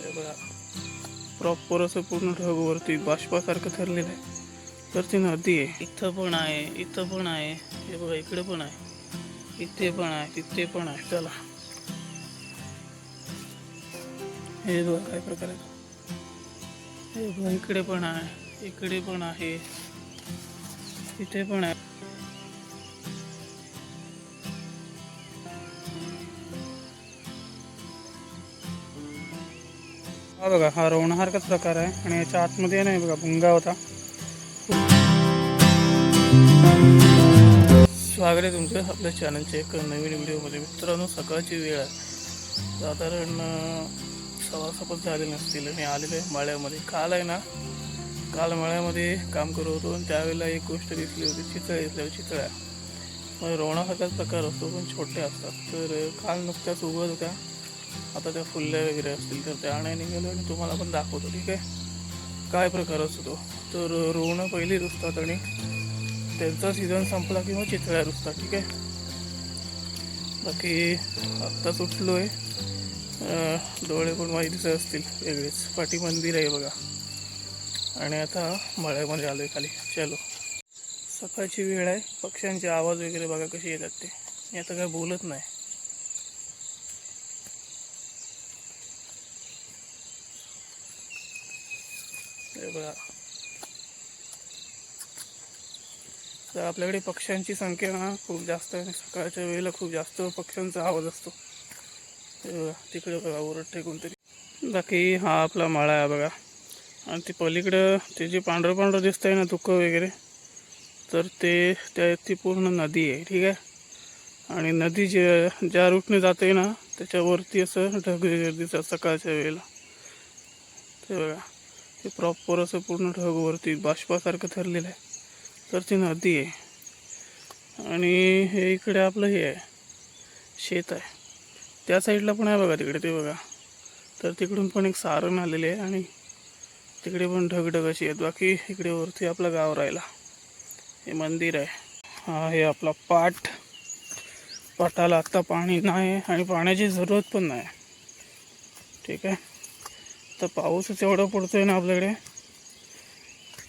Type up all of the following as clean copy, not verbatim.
हे बघा प्रॉपर असं पूर्ण ढगवरती बाष्पासारखं ठरलेलं आहे. तर ती नदी आहे. इथं पण आहे, इथं पण आहे, हे बघा इकडे पण आहे, इथे पण आहे, तिथे पण आहे. चला हे बघा काय प्रकार आहे. हे बघा इकडे पण आहे, इकडे पण आहे, इथे पण आहे. हा बघा हा रोवण्यासारखाच प्रकार आहे आणि याच्या आतमध्ये नाही बघा भुंगा होता. स्वागत आहे तुमचं आपल्या चॅनलच्या एक नवीन व्हिडिओमध्ये. मित्रांनो सकाळची वेळ आहे, साधारण 6:15 झाले नसतील आणि आलेलं आहे मळ्यामध्ये. काल आहे ना, काल मळ्यामध्ये काम करत होतो आणि त्यावेळेला एक गोष्ट दिसली होती, चितळ्या दिसल्या. चितळ्या म्हणजे रोवण्यासारखाच प्रकार असतो पण छोटे असतात. तर काल नुकत्याच उगवत होत्या, आता त्या फुलल्या वगैरे असतील तर त्या आणायला निघालो आणि तुम्हाला पण दाखवतो. ठीक आहे, काय प्रकार असतो तो. तर रोवणं पहिली रुजतात आणि त्यांचा सीझन संपला की मग चितळ्या रुजतात. ठीक आहे, बाकी आत्ताच उठलो आहे. डोळे पण माझे दिसत असतील वेगळेच. पाठी मंदिर आहे बघा आणि आता मळ्यामध्ये आलो आहे खाली. चलो, सकाळची वेळ आहे, पक्ष्यांचे आवाज वगैरे बघा कसे येतात ते. मी आता काय बोलत नाही. हे बघा, तर आपल्याकडे पक्ष्यांची संख्या ना खूप जास्त आहे. सकाळच्या वेळेला खूप जास्त पक्ष्यांचा आवाज असतो. हे बघा तिकडे बघा ओरडते कोणतरी. बाकी हा आपला माळा आहे बघा, आणि ती पलीकडं ते जे पांढरं पांढरं दिसत आहे ना धुकं वगैरे, तर ते ती पूर्ण नदी आहे. ठीक आहे, आणि नदी ज्या रूटने जाते ना त्याच्यावरती असं ढग वगैरे दिसतात सकाळच्या वेळेला. ते बघा ते प्रॉपर असं पूर्ण ढगवरती बाष्पासारखं ठरलेलं आहे. तर ती नदी आहे आणि हे इकडे आपलं हे आहे, शेत आहे. त्या साईडला पण आहे बघा तिकडे, ते बघा. तर तिकडून पण एक सारण आलेले आहे आणि तिकडे पण ढगढग अशी आहेत. बाकी इकडे वरती आपलं गाव राहिला, हे मंदिर आहे. हा हे आपला पाटाला आत्ता पाणी नाही आणि पाण्याची जरूरत पण नाही. ठीक आहे, तर पाऊसच एवढा पडतोय ना आपल्याकडे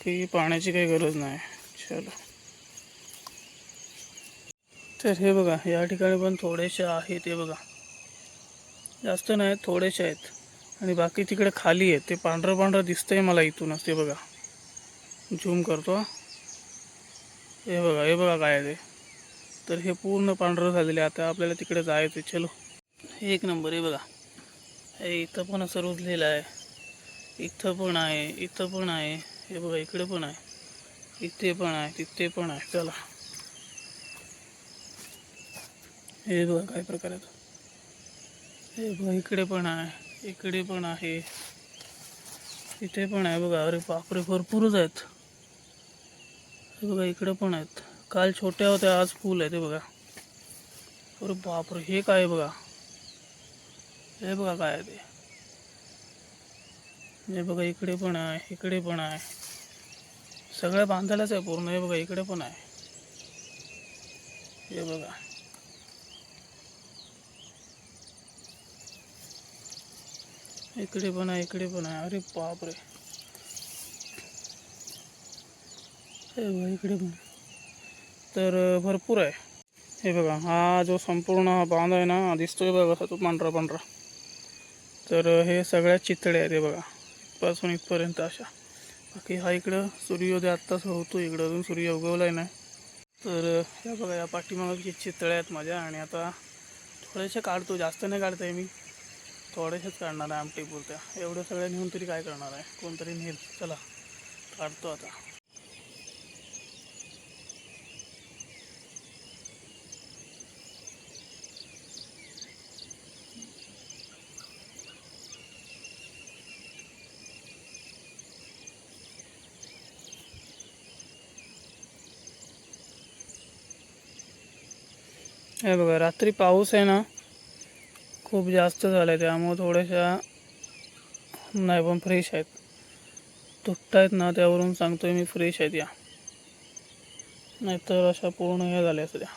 की पाण्याची काही गरज नाही. चलो, तर हे बघा या ठिकाणी पण थोडेसे आहेत. हे बघा जास्त नाही, थोडेसे आहेत. आणि बाकी तिकडे खाली आहे, ते पांढरं पांढरं दिसतंय मला इथूनच. ते बघा, झूम करतो. हे बघा, हे बघा काय आहे ते. तर हे पूर्ण पांढरं झालेलं आहे. आता आपल्याला तिकडे जायचं. चलो, हे एक नंबर. हे बघा, हे इथं पण असं रुजलेलं आहे, इथं पण आहे, इथं पण आहे. हे बघा इकडे पण आहे, इथे पण आहे, तिथे पण आहे. चला, हे बघा काय प्रकार आहे. हे बघा इकडे पण आहे, इकडे पण आहे, इथे पण आहे. बघा अरे बापरे, भरपूरच आहेत. हे बघा इकडे पण आहेत. काल छोट्या होत्या, आज फुल आहे. ते बघा, अरे बापरे हे काय बघा. हे बघा काय आहे ते. हे बघा इकडे पण आहे, इकडे पण आहे. सगळ्या बांधायलाच आहे पूर्ण. हे बघा इकडे पण आहे. हे बघा इकडे पण आहे, इकडे पण आहे. अरे बापरे, हे बघा इकडे पण. तर भरपूर आहे. हे बघा हा जो संपूर्ण बांध आहे ना दिसतोय बघा कसा तो पांढरा पांढरा. तर हे सगळ्या चितळ्या आहेत. हे बघा इथपासून इथपर्यंत अशा. बाकी हा इकडं सूर्योदय आत्ताच होतो, इकडं अजून सूर्य उगवलाय नाही. तर या बघा या पाठीमागची चितळ्या आहेत माझ्या. आणि आता थोडेसे काढतो, जास्त नाही काढताय मी, थोडेसेच काढणार आहे आमटी पुरत्या. एवढं सगळं नेऊन तरी काय करणार आहे, कोणतरी नेल. चला काढतो आता. हे बघा रात्री पाऊस आहे ना खूप जास्त झाला आहे, त्यामुळे थोड्याशा नाही पण फ्रेश आहेत. तुटत आहेत ना त्यावरून सांगतोय मी, फ्रेश आहेत या, नाहीतर अशा पूर्ण हे झाल्या असत्या.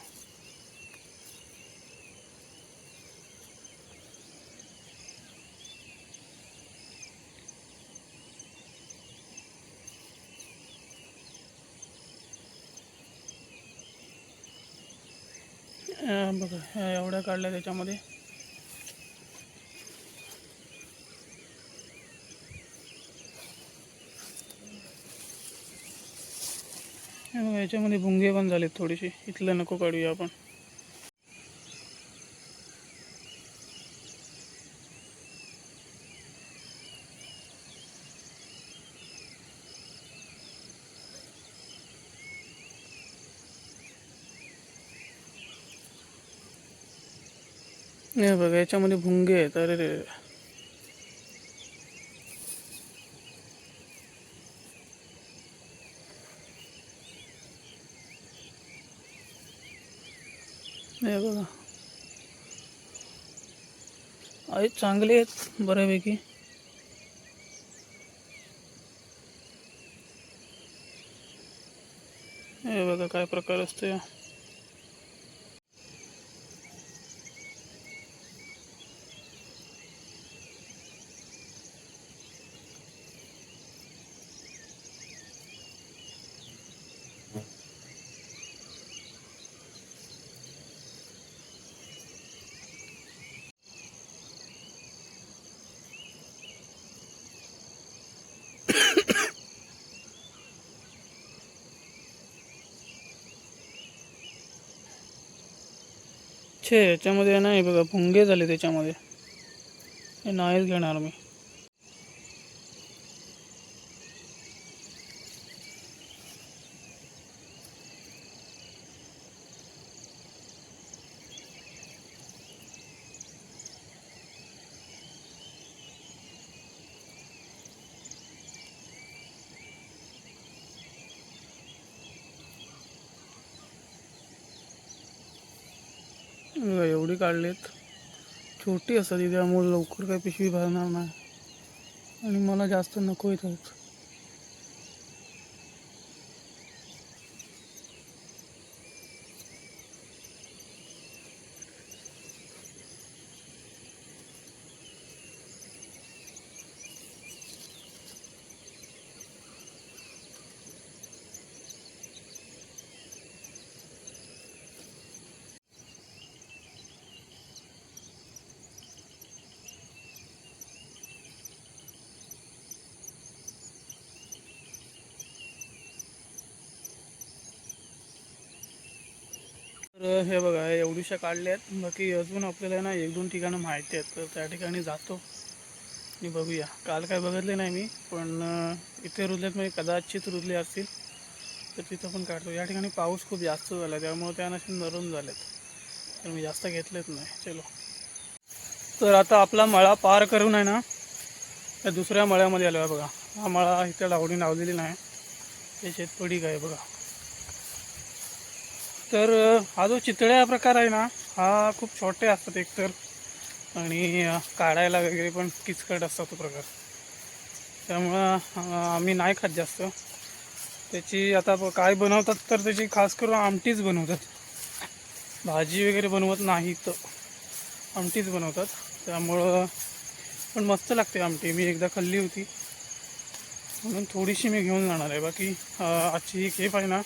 बघा ह्या एवढ्या काढल्या त्याच्यामध्ये. याच्यामध्ये भुंगे पण झालेत थोडीशी, इथलं नको काढूया आपण. हे बघा याच्यामध्ये भुंगे आहेत. अरे रे, हे बघा आहेत, चांगले आहेत बऱ्यापैकी. हे बघा काय प्रकार असतो या. याच्यामध्ये नाही बघा भुंगे झाले त्याच्यामध्ये. हे नाहीच घेणार मी. एवढी काढलीत, छोटी असतात ती, त्यामुळे लवकर काही पिशवी भरणार नाही आणि मला जास्त नको येत. तर हे बघा एवढीशा काढल्या आहेत. बाकी अजून आपल्याला ना 1-2 ठिकाणं माहिती आहेत, तर त्या ठिकाणी जातो आणि बघूया. काल काय बघितले नाही मी, पण इथे रुजलेत म्हणजे कदाचित रुजले असतील, तर तिथं पण काढतो. या ठिकाणी पाऊस खूप जास्त झाला त्यामुळे त्या नशीब नरम झालेत, तर मी जास्त घेतलेच नाही. चलो, तर आता आपला मळा पार करून आहे ना त्या दुसऱ्या मळ्यामध्ये आलो आहे. बघा हा मळा इथे लावलेली नाही, ते शेतपडी काय बघा. तर हा जो चितळ्या प्रकार आहे ना, हा खूप छोटे असतात एकतर, आणि काढायला वगैरे पण किचकट असतात तो प्रकार. त्यामुळं आम्ही नाही खात जास्त त्याची. आता काय बनवतात तर त्याची खास करून आमटीच बनवतात, भाजी वगैरे बनवत नाही, तर आमटीच बनवतात. त्यामुळं पण मस्त लागते आमटी. मी एकदा खाल्ली होती म्हणून थोडीशी मी घेऊन जाणार आहे. बाकी आजची ही खेप आहे ना,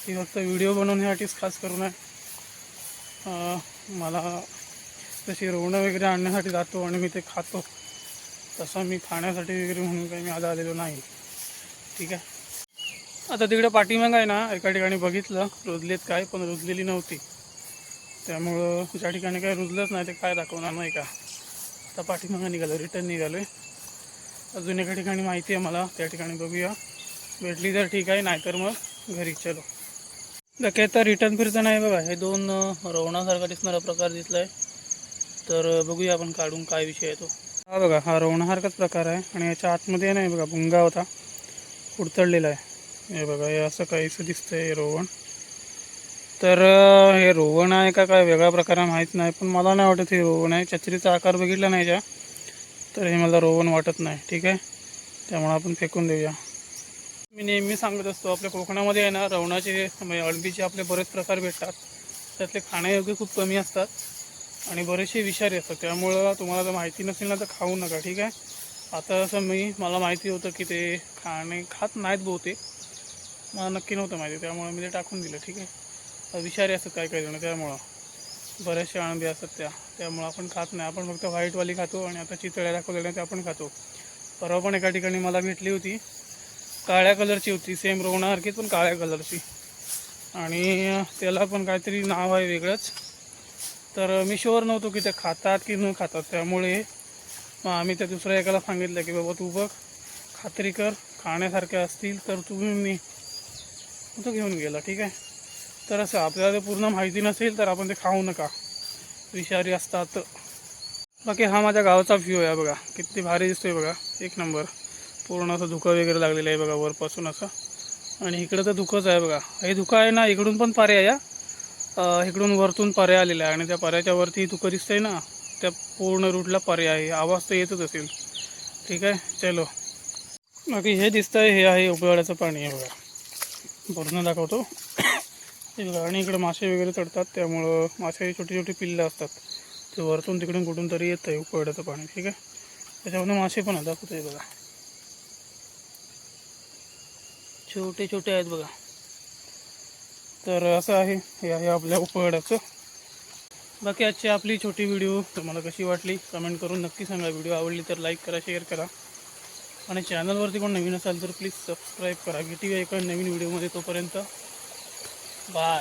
ती फक्त व्हिडिओ बनवण्यासाठीच खास करून आहे. मला तशी रोवणं वगैरे आणण्यासाठी जातो आणि मी ते खातो, तसं मी खाण्यासाठी वगैरे म्हणून काही मी आज आलेलो नाही. ठीक आहे. आता तिकडे पाठीमागं आहे ना, एका ठिकाणी बघितलं रुजलेत काय, पण रुजलेली नव्हती. त्यामुळं ज्या ठिकाणी काय रुजलंच नाही ते काय दाखवणार नाही का. आता पाठीमागं निघालो, रिटर्न निघालो आहे. अजून एका ठिकाणी माहिती आहे मला, त्या ठिकाणी बघूया, भेटली तर ठीक आहे, नाहीतर मग घरी. चलो, बाकी आता रिटर्न फिरताना आहे बघा, हे 2 रोवणासारखा दिसणारा प्रकार दिसला आहे, तर बघूया आपण काढून काय विषय आहे तो. हा बघा, हा रोवणासारखाच प्रकार आहे आणि याच्या आतमध्ये नाही बघा भुंगा होता, उडतळलेला आहे. हे बघा, हे असं काहीसं दिसतंय हे रोवण. तर हे रोवण आहे का काय वेगळा प्रकार आहे माहीत नाही, पण मला नाही वाटत हे रोवण आहे. चचरीचा आकार बघितला नाही ज्या, तर हे मला रोवण वाटत नाही. ठीक आहे, त्यामुळे आपण फेकून देऊया. मी नेहमी सांगत असतो, आपल्या कोकणामध्ये आहे ना रवणाचे म्हणजे अळंबीचे आपले बरेच प्रकार भेटतात. त्यातले खाण्यायोग्य खूप कमी असतात आणि बरेचसे विषारी असतात. त्यामुळं तुम्हाला जर माहिती नसेल ना तर खाऊ नका. ठीक आहे. आता असं मला माहिती होतं की ते खात नाहीत बहुतेक, मला नक्की नव्हतं माहिती, त्यामुळे मी ते टाकून दिलं. ठीक आहे, विषारी असतात काय काय जण त्यामुळं. बऱ्याचशा अळंबी असतात त्यामुळं आपण खात नाही. आपण फक्त व्हाईटवाली खातो आणि आता चितळ्या दाखवलेल्या त्या आपण खातो. परवा पण एका ठिकाणी मला भेटली होती, काळ्या कलरची होती, सेम रोवणासारखीच पण काळ्या कलरची, आणि त्याला पण काहीतरी नाव आहे वेगळंच. तर मी शुअर नव्हतो की ते खातात की न खातात, त्यामुळे मग आम्ही त्या दुसऱ्या एकाला सांगितलं की बाबा तू बघ, खात्री कर, खाण्यासारख्या असतील तर तू घेऊन ये. तो घेऊन गेला. ठीक आहे. तर असं आपल्याला ते पूर्ण माहिती नसेल तर आपण ते खाऊ नका, विषारी असतात. बाकी हा माझ्या गावाचा व्ह्यू आहे बघा, किती भारी दिसतोय बघा, एक नंबर. पूर्ण असं धुकं वगैरे लागलेलं आहे बघा वरपासून असं, आणि इकडं तर धुकंच आहे बघा. हे धुकं आहे ना, इकडून पण पारे आहे, इकडून वरतून पारे आलेला आहे, आणि त्या पाऱ्याच्या वरती धुकं दिसतंय ना, त्या पूर्ण रूटला पारे आहे. आवाज तर येतच असेल. ठीक आहे, चलो. बाकी हे दिसतंय, हे आहे उपवाड्याचं पाणी आहे बघा, पूर्ण दाखवतो. हे बघा, आणि इकडे मासे वगैरे चढतात, त्यामुळं मासे छोटी छोटी पिल्लं असतात, ते वरतून तिकडून कुठून तरी येतं आहे उपवाड्याचं पाणी. ठीक आहे, त्याच्यामध्ये मासे पण दाखवतो आहे बघा, छोटे छोटे आहेत बघा. तर असं आहे, हे आहे आपल्या उपवाड्याचं. बाकी आजची आपली छोटी व्हिडिओ तुम्हाला कशी वाटली कमेंट करून नक्की सांगा. व्हिडिओ आवडली तर लाईक करा, शेअर करा, आणि चॅनलवरती कोण नवीन असाल तर प्लीज सबस्क्राईब करा. भेटूया एका नवीन व्हिडिओमध्ये, तोपर्यंत बाय.